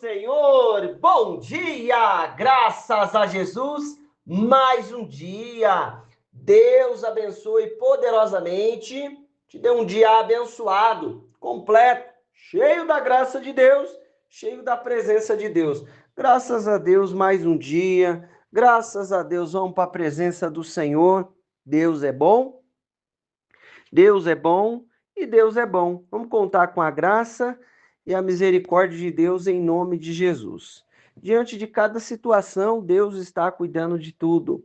Senhor, bom dia, graças a Jesus, mais um dia. Deus abençoe poderosamente, te dê um dia abençoado, completo, cheio da graça de Deus, cheio da presença de Deus. Graças a Deus, mais um dia, graças a Deus, vamos para a presença do Senhor. Deus é bom, Deus é bom e Deus é bom. Vamos contar com a graça e a misericórdia de Deus em nome de Jesus. Diante de cada situação, Deus está cuidando de tudo.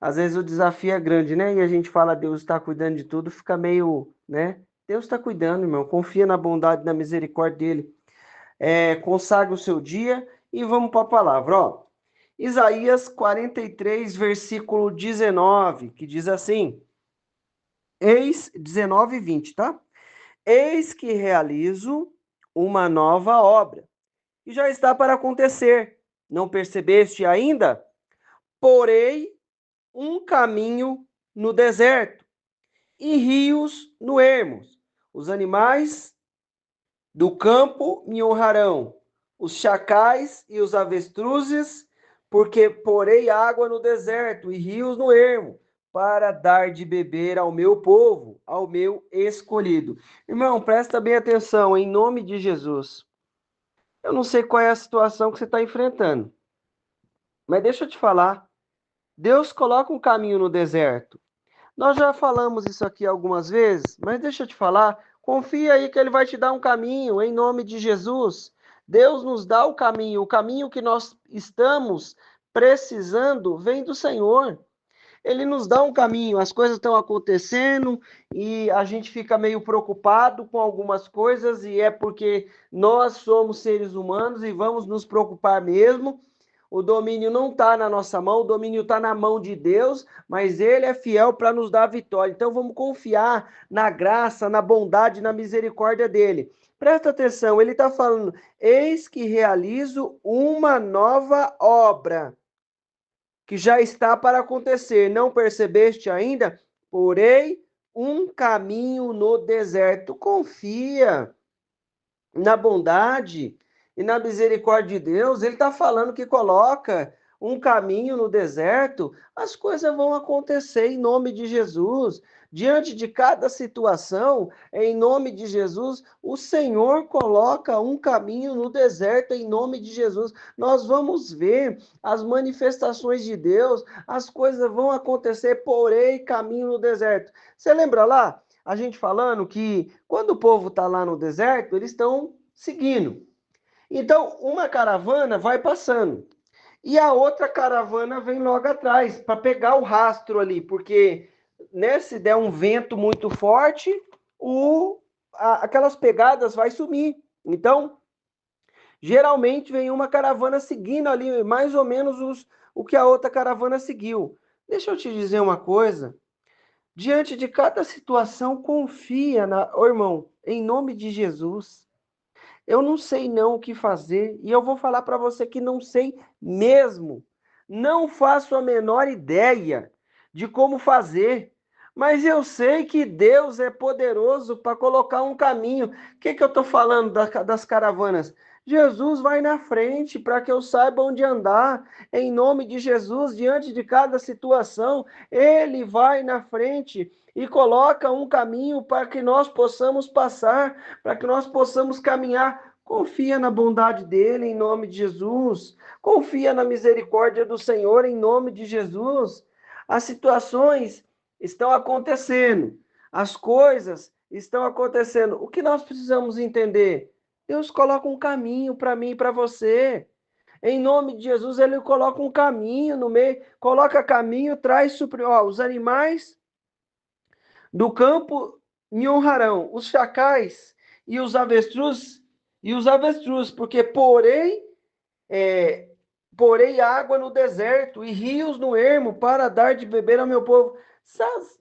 Às vezes o desafio é grande, né? E a gente fala Deus está cuidando de tudo, fica meio, né? Deus está cuidando, irmão. Confia na bondade e na misericórdia dele. Consagra o seu dia e vamos para a palavra, ó. Isaías 43, versículo 19, que diz assim: Eis 19 e 20, tá? Eis que realizo uma nova obra, e já está para acontecer. Não percebeste ainda? Porei um caminho no deserto e rios no ermo. Os animais do campo me honrarão, os chacais e os avestruzes, porque porei água no deserto e rios no ermo, para dar de beber ao meu povo, ao meu escolhido. Irmão, presta bem atenção, em nome de Jesus. Eu não sei qual é a situação que você está enfrentando, mas deixa eu te falar. Deus coloca um caminho no deserto. Nós já falamos isso aqui algumas vezes, mas deixa eu te falar, confia aí que ele vai te dar um caminho, em nome de Jesus. Deus nos dá o caminho que nós estamos precisando vem do Senhor. Ele nos dá um caminho, as coisas estão acontecendo e a gente fica meio preocupado com algumas coisas e é porque nós somos seres humanos e vamos nos preocupar mesmo. O domínio não está na nossa mão, o domínio está na mão de Deus, mas Ele é fiel para nos dar a vitória. Então vamos confiar na graça, na bondade, na misericórdia dele. Presta atenção, ele está falando: eis que realizo uma nova obra que já está para acontecer. Não percebeste ainda? Porém, um caminho no deserto. Confia na bondade e na misericórdia de Deus. Ele está falando que coloca um caminho no deserto, as coisas vão acontecer em nome de Jesus. Diante de cada situação, em nome de Jesus, o Senhor coloca um caminho no deserto em nome de Jesus. Nós vamos ver as manifestações de Deus, as coisas vão acontecer, porém, caminho no deserto. Você lembra lá? A gente falando que quando o povo está lá no deserto, eles estão seguindo. Então, uma caravana vai passando e a outra caravana vem logo atrás para pegar o rastro ali, porque né, se der um vento muito forte, aquelas pegadas vai sumir. Então, geralmente vem uma caravana seguindo ali mais ou menos o que a outra caravana seguiu. Deixa eu te dizer uma coisa. Diante de cada situação, confia irmão, em nome de Jesus. Eu não sei não o que fazer e eu vou falar para você que não sei mesmo. Não faço a menor ideia de como fazer, mas eu sei que Deus é poderoso para colocar um caminho. O que eu estou falando das caravanas? Jesus vai na frente para que eu saiba onde andar. Em nome de Jesus, diante de cada situação, Ele vai na frente e coloca um caminho para que nós possamos passar, para que nós possamos caminhar. Confia na bondade dele em nome de Jesus. Confia na misericórdia do Senhor em nome de Jesus. As situações estão acontecendo. As coisas estão acontecendo. O que nós precisamos entender? Deus coloca um caminho para mim e para você. Em nome de Jesus, ele coloca um caminho no meio, coloca caminho, traz os animais do campo me honrarão, os chacais e os avestruzes, porque porei água no deserto e rios no ermo para dar de beber ao meu povo.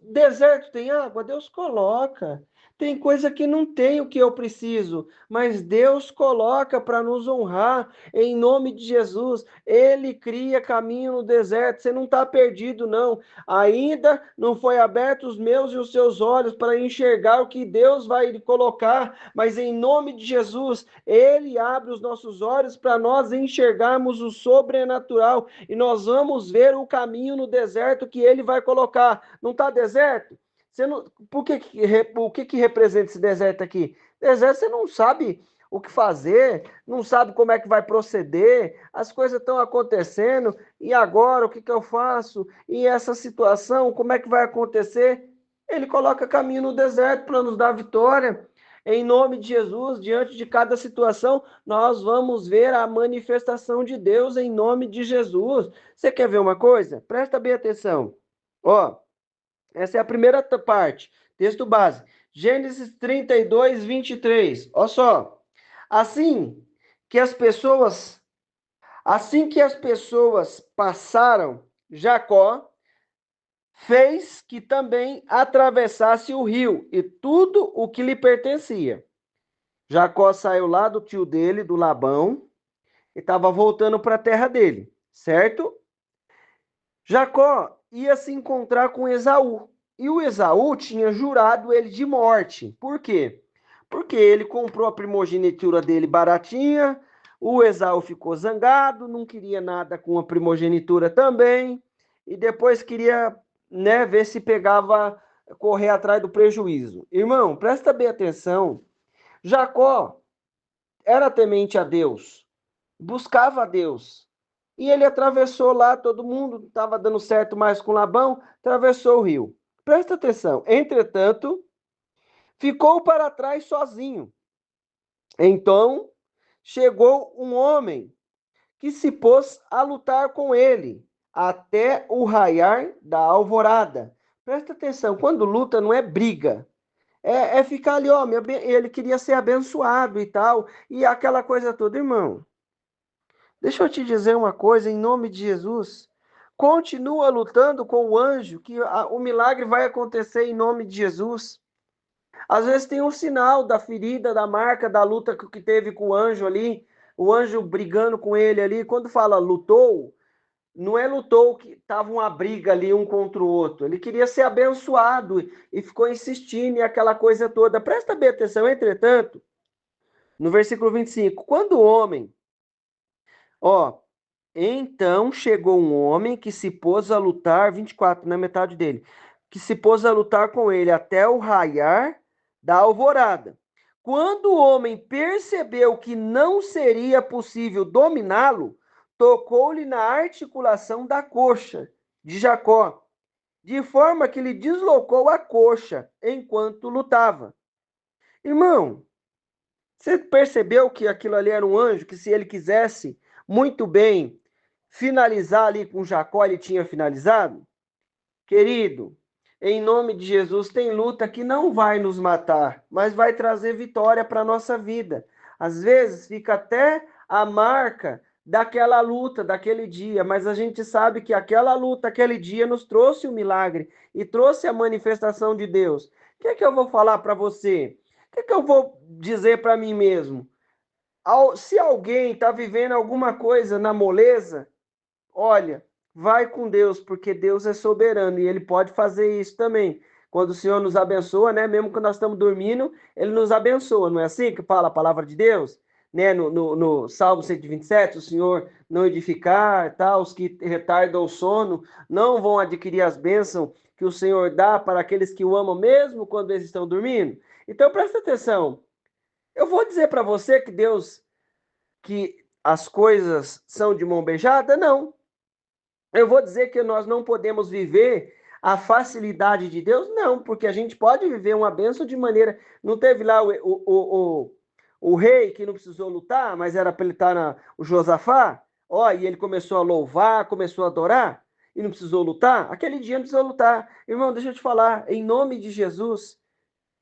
Deserto tem água? Deus coloca. Tem coisa que não tem o que eu preciso, mas Deus coloca para nos honrar em nome de Jesus. Ele cria caminho no deserto. Você não está perdido, não. Ainda não foi aberto os meus e os seus olhos para enxergar o que Deus vai colocar, mas em nome de Jesus, Ele abre os nossos olhos para nós enxergarmos o sobrenatural e nós vamos ver o caminho no deserto que Ele vai colocar. Não está deserto? Você não, o que representa esse deserto aqui? Deserto você não sabe o que fazer, não sabe como é que vai proceder, as coisas estão acontecendo, e agora o que eu faço? E essa situação, como é que vai acontecer? Ele coloca caminho no deserto para nos dar vitória. Em nome de Jesus, diante de cada situação, nós vamos ver a manifestação de Deus em nome de Jesus. Você quer ver uma coisa? Presta bem atenção. Ó, essa é a primeira parte. Texto base. Gênesis 32, 23. Olha só. Assim que as pessoas, assim que as pessoas passaram, Jacó fez que também atravessasse o rio e tudo o que lhe pertencia. Jacó saiu lá do tio dele, do Labão, e estava voltando para a terra dele, certo? Jacó ia se encontrar com Esaú. E o Esaú tinha jurado ele de morte. Por quê? Porque ele comprou a primogenitura dele baratinha, o Esaú ficou zangado, não queria nada com a primogenitura também, e depois queria, né, ver se pegava, correr atrás do prejuízo. Irmão, presta bem atenção. Jacó era temente a Deus, buscava a Deus. E ele atravessou lá, todo mundo estava dando certo mais com Labão, atravessou o rio. Presta atenção. Entretanto, ficou para trás sozinho. Então, chegou um homem que se pôs a lutar com ele até o raiar da alvorada. Presta atenção, quando luta não é briga. É ficar ali, ó, ele queria ser abençoado e tal, e aquela coisa toda, irmão. Deixa eu te dizer uma coisa, em nome de Jesus. Continua lutando com o anjo, que o milagre vai acontecer em nome de Jesus. Às vezes tem um sinal da ferida, da marca, da luta que teve com o anjo ali, o anjo brigando com ele ali. Quando fala lutou, não é lutou que estava uma briga ali um contra o outro. Ele queria ser abençoado e ficou insistindo e aquela coisa toda. Presta bem atenção, entretanto, no versículo 25, quando o homem, ó, então chegou um homem que se pôs a lutar, 24, na metade dele, que se pôs a lutar com ele até o raiar da alvorada. Quando o homem percebeu que não seria possível dominá-lo, tocou-lhe na articulação da coxa de Jacó, de forma que lhe deslocou a coxa enquanto lutava. Irmão, você percebeu que aquilo ali era um anjo, que se ele quisesse muito bem finalizar ali com Jacó, ele tinha finalizado? Querido, em nome de Jesus, tem luta que não vai nos matar, mas vai trazer vitória para a nossa vida. Às vezes fica até a marca daquela luta, daquele dia, mas a gente sabe que aquela luta, aquele dia nos trouxe o milagre e trouxe a manifestação de Deus. O que é que eu vou falar para você? O que é que eu vou dizer para mim mesmo? Se alguém está vivendo alguma coisa na moleza, olha, vai com Deus, porque Deus é soberano e Ele pode fazer isso também. Quando o Senhor nos abençoa, né? Mesmo quando nós estamos dormindo, Ele nos abençoa. Não é assim que fala a palavra de Deus? Né? No Salmo 127, o Senhor não edificar, tá? Os que retardam o sono não vão adquirir as bênçãos que o Senhor dá para aqueles que o amam, mesmo quando eles estão dormindo. Então, presta atenção. Eu vou dizer para você que Deus, que as coisas são de mão beijada? Não. Eu vou dizer que nós não podemos viver a facilidade de Deus? Não, porque a gente pode viver uma bênção de maneira. Não teve lá o rei que não precisou lutar, mas era para ele estar o Josafá? Ó, e ele começou a louvar, começou a adorar e não precisou lutar? Aquele dia não precisou lutar. Irmão, deixa eu te falar, em nome de Jesus,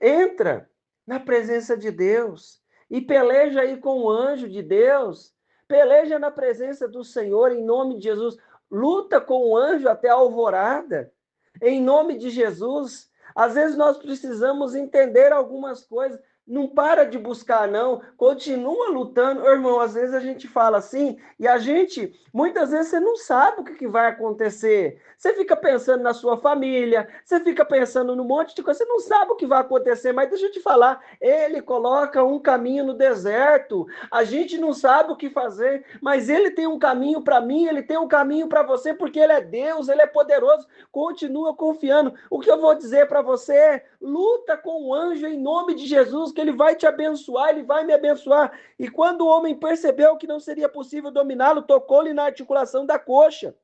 entra na presença de Deus e peleja aí com o anjo de Deus. Peleja na presença do Senhor em nome de Jesus. Luta com o anjo até a alvorada. Em nome de Jesus, Às vezes nós precisamos entender algumas coisas. Não para de buscar, não. Continua lutando. Irmão, às vezes a gente fala assim, e a gente, muitas vezes você não sabe o que vai acontecer. Você fica pensando na sua família, você fica pensando num monte de coisa, você não sabe o que vai acontecer, mas deixa eu te falar, ele coloca um caminho no deserto. A gente não sabe o que fazer, mas ele tem um caminho para mim, ele tem um caminho para você, porque ele é Deus, ele é poderoso. Continua confiando. O que eu vou dizer para você é: luta com o anjo em nome de Jesus, que ele vai te abençoar, ele vai me abençoar. E quando o homem percebeu que não seria possível dominá-lo, tocou-lhe na articulação da coxa.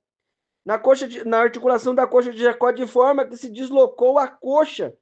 Na articulação da coxa de Jacó, de forma que se deslocou a coxa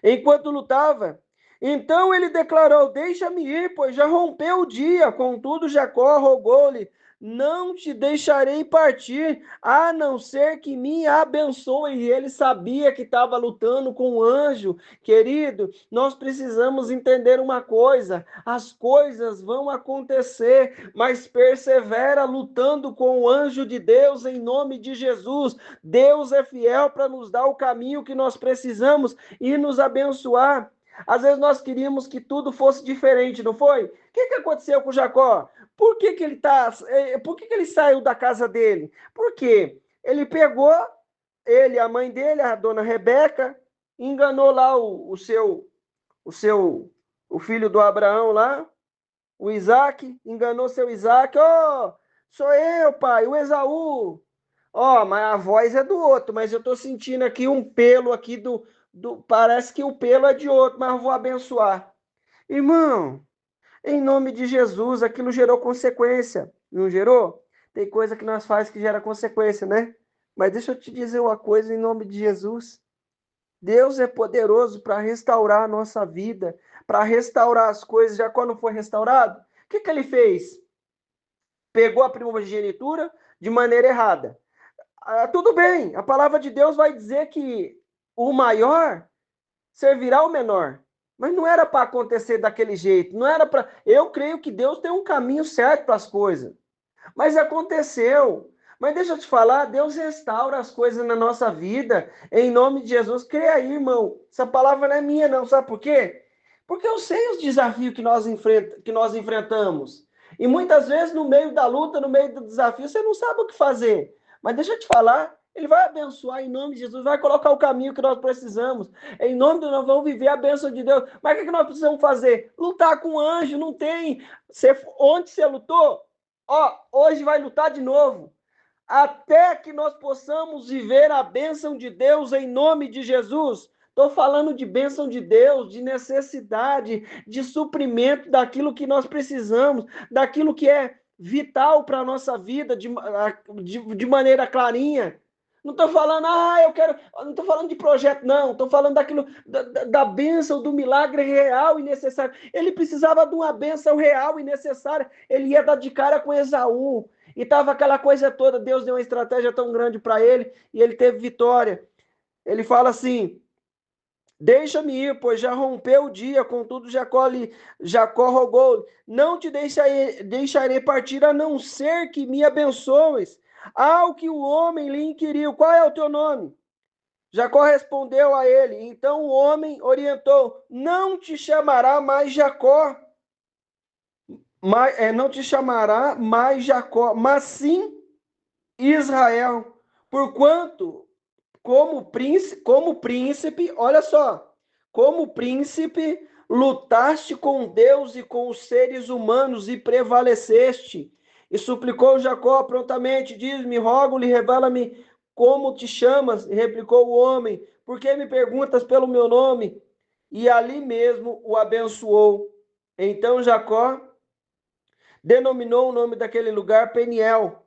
enquanto lutava. Então ele declarou: deixa-me ir, pois já rompeu o dia. Contudo, Jacó rogou-lhe: não te deixarei partir, a não ser que me abençoe. E ele sabia que estava lutando com o anjo. Querido, nós precisamos entender uma coisa: as coisas vão acontecer, mas persevera lutando com o anjo de Deus em nome de Jesus. Deus é fiel para nos dar o caminho que nós precisamos e nos abençoar. Às vezes nós queríamos que tudo fosse diferente, não foi? O que aconteceu com Jacó? Por que ele saiu da casa dele? Porque ele pegou, a mãe dele, a dona Rebeca, enganou lá o filho do Abraão lá, o Isaac, enganou seu Isaac. Oh, sou eu, pai, o Esaú. Ó, mas a voz é do outro, mas eu tô sentindo aqui um pelo aqui parece que o pelo é de outro, mas eu vou abençoar. Irmão, em nome de Jesus, aquilo gerou consequência, não gerou? Tem coisa que nós faz que gera consequência, né? Mas deixa eu te dizer uma coisa em nome de Jesus. Deus é poderoso para restaurar a nossa vida, para restaurar as coisas. Já quando foi restaurado, o que ele fez? Pegou a primogenitura de maneira errada. Tudo bem, a palavra de Deus vai dizer que o maior servirá ao menor. Mas não era para acontecer daquele jeito, não era para. Eu creio que Deus tem um caminho certo para as coisas. Mas aconteceu. Mas deixa eu te falar, Deus restaura as coisas na nossa vida, em nome de Jesus. Creia aí, irmão. Essa palavra não é minha, não. Sabe por quê? Porque eu sei os desafios que nós enfrentamos. E muitas vezes, no meio da luta, no meio do desafio, você não sabe o que fazer. Mas deixa eu te falar, ele vai abençoar em nome de Jesus, vai colocar o caminho que nós precisamos. Em nome de Deus, nós vamos viver a bênção de Deus. Mas o que nós precisamos fazer? Lutar com o anjo, não tem. Onde você lutou? Ó, hoje vai lutar de novo. Até que nós possamos viver a bênção de Deus em nome de Jesus. Estou falando de bênção de Deus, de necessidade, de suprimento daquilo que nós precisamos, daquilo que é vital para a nossa vida, de maneira clarinha. Não estou falando, eu quero. Não estou falando de projeto, não. Estou falando daquilo, da bênção, do milagre real e necessário. Ele precisava de uma bênção real e necessária. Ele ia dar de cara com Esaú. E estava aquela coisa toda. Deus deu uma estratégia tão grande para ele e ele teve vitória. Ele fala assim: deixa-me ir, pois já rompeu o dia. Contudo, Jacó rogou: não te deixarei partir, a não ser que me abençoes. Ao que o homem lhe inquiriu: qual é o teu nome? Jacó respondeu a ele. Então o homem orientou: não te chamará mais Jacó, não te chamará mais Jacó, mas sim Israel, porquanto como príncipe, olha só, como príncipe, lutaste com Deus e com os seres humanos e prevaleceste. E suplicou Jacó prontamente: diz-me, rogo-lhe, revela-me como te chamas. E replicou o homem: por que me perguntas pelo meu nome? E ali mesmo o abençoou. Então Jacó denominou o nome daquele lugar Peniel,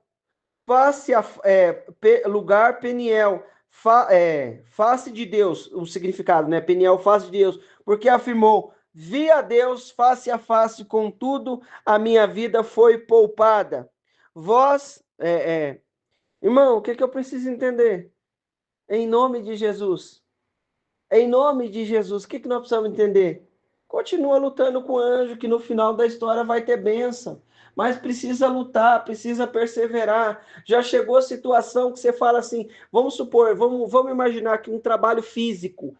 lugar Peniel, face de Deus, o significado, né? Peniel, face de Deus, porque afirmou: vi a Deus face a face, contudo a minha vida foi poupada. Vós, irmão, o que eu preciso entender? Em nome de Jesus, em nome de Jesus, o que nós precisamos entender? Continua lutando com o anjo, que no final da história vai ter bênção. mas precisa lutar, precisa perseverar. Já chegou a situação que você fala assim, vamos supor, vamos imaginar que um trabalho físico,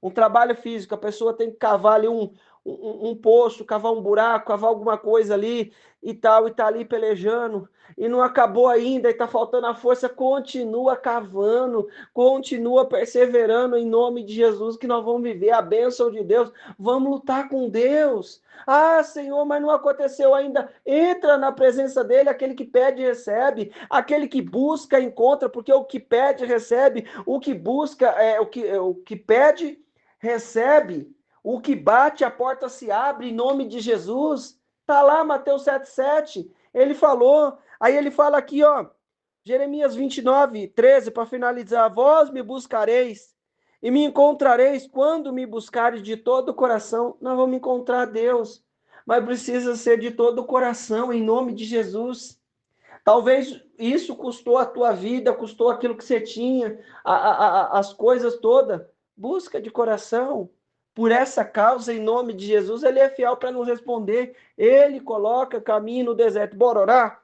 um trabalho físico, a pessoa tem que cavar ali um poço, cavar um buraco, cavar alguma coisa ali e tal, e tá ali pelejando, e não acabou ainda, e tá faltando a força, continua cavando, continua perseverando em nome de Jesus, que nós vamos viver a bênção de Deus, vamos lutar com Deus. Ah, Senhor, mas não aconteceu ainda. Entra na presença dele, aquele que pede, recebe, aquele que busca, encontra, porque o que pede, recebe, o que busca, o que pede, recebe, o que bate, a porta se abre em nome de Jesus. Tá lá, Mateus 7,7. Ele falou, aí ele fala aqui, ó, Jeremias 29:13, para finalizar, vós me buscareis e me encontrareis quando me buscares de todo o coração. Nós vamos encontrar Deus, mas precisa ser de todo o coração, em nome de Jesus. Talvez isso custou a tua vida, custou aquilo que você tinha, as coisas todas. Busca de coração. Por essa causa, em nome de Jesus, ele é fiel para nos responder. Ele coloca caminho no deserto. Bora orar?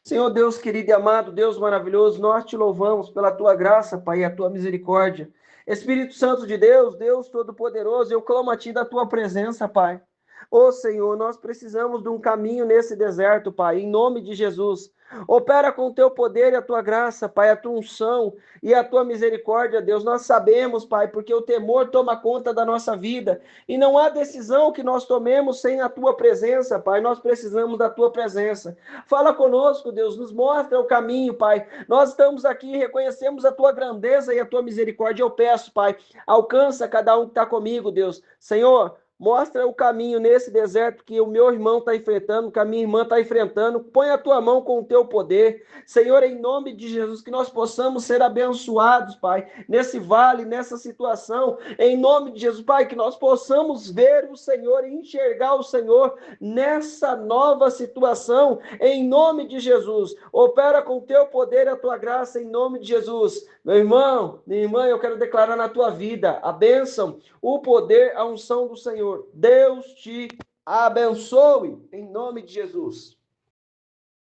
Senhor Deus querido e amado, Deus maravilhoso, nós te louvamos pela tua graça, Pai, e a tua misericórdia. Espírito Santo de Deus, Deus Todo-Poderoso, eu clamo a ti da tua presença, Pai. Ô Senhor, nós precisamos de um caminho nesse deserto, Pai, em nome de Jesus. Opera com o teu poder e a tua graça, Pai, a tua unção e a tua misericórdia, Deus. Nós sabemos, Pai, porque o temor toma conta da nossa vida e não há decisão que nós tomemos sem a tua presença, Pai. Nós precisamos da tua presença. Fala conosco, Deus, nos mostra o caminho, Pai. Nós estamos aqui, reconhecemos a tua grandeza e a tua misericórdia. Eu peço, Pai, alcança cada um que está comigo, Deus. Senhor, mostra o caminho nesse deserto que o meu irmão está enfrentando, que a minha irmã está enfrentando. Põe a tua mão com o teu poder. Senhor, em nome de Jesus, que nós possamos ser abençoados, Pai, nesse vale, nessa situação. Em nome de Jesus, Pai, que nós possamos ver o Senhor e enxergar o Senhor nessa nova situação. Em nome de Jesus, opera com o teu poder e a tua graça, em nome de Jesus. Meu irmão, minha irmã, eu quero declarar na tua vida a bênção, o poder, a unção do Senhor. Deus te abençoe, em nome de Jesus.